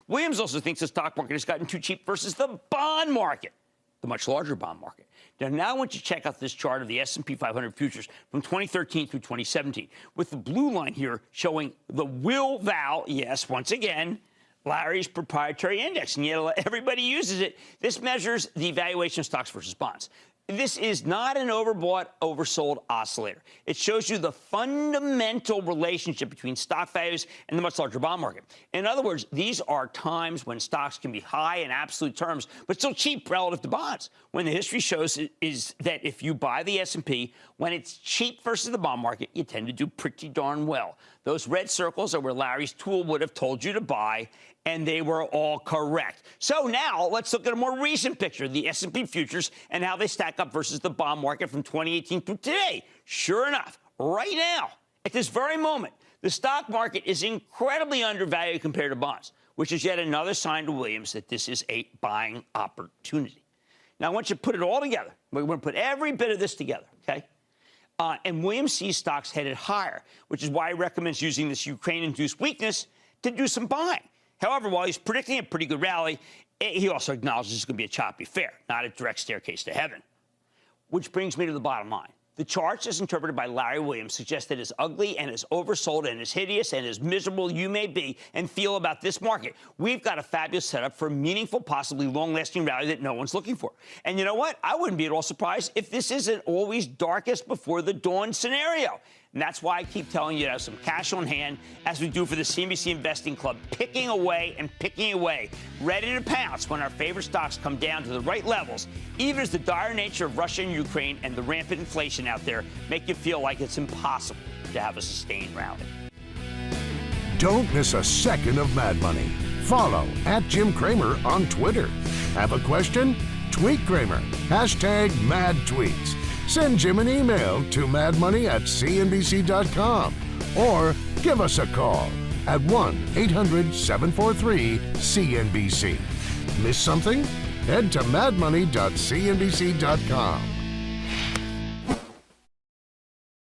Williams also thinks the stock market has gotten too cheap versus the bond market, the much larger bond market. Now I want you to check out this chart of the S&P 500 futures from 2013 through 2017, with the blue line here showing the Will-Val, yes, once again, Larry's proprietary index, and yet everybody uses it. This measures the valuation of stocks versus bonds. This is not an overbought, oversold oscillator. It shows you the fundamental relationship between stock values and the much larger bond market. In other words, these are times when stocks can be high in absolute terms, but still cheap relative to bonds. When the history shows is that if you buy the S&P, when it's cheap versus the bond market, you tend to do pretty darn well. Those red circles are where Larry's tool would have told you to buy, and they were all correct. So now let's look at a more recent picture, the S&P futures, and how they stack up versus the bond market from 2018 through today. Sure enough, right now, at this very moment, the stock market is incredibly undervalued compared to bonds, which is yet another sign to Williams that this is a buying opportunity. Now, I want you to put it all together. We're going to put every bit of this together, okay? And Williams sees stocks headed higher, which is why he recommends using this Ukraine-induced weakness to do some buying. However, while he's predicting a pretty good rally, he also acknowledges it's going to be a choppy fare, not a direct staircase to heaven. Which brings me to the bottom line. The charts, as interpreted by Larry Williams, suggest that as ugly and as oversold and as hideous and as miserable you may be and feel about this market, we've got a fabulous setup for a meaningful, possibly long-lasting rally that no one's looking for. And you know what? I wouldn't be at all surprised if this isn't always darkest before the dawn scenario. And that's why I keep telling you to have some cash on hand, as we do for the CNBC Investing Club, picking away and picking away, ready to pounce when our favorite stocks come down to the right levels, even as the dire nature of Russia and Ukraine and the rampant inflation out there make you feel like it's impossible to have a sustained rally. Don't miss a second of Mad Money. Follow @Jim Cramer on Twitter. Have a question? Tweet Cramer. #MadTweets. Send Jim an email to madmoney@cnbc.com or give us a call at 1-800-743-CNBC. Miss something? Head to madmoney.cnbc.com.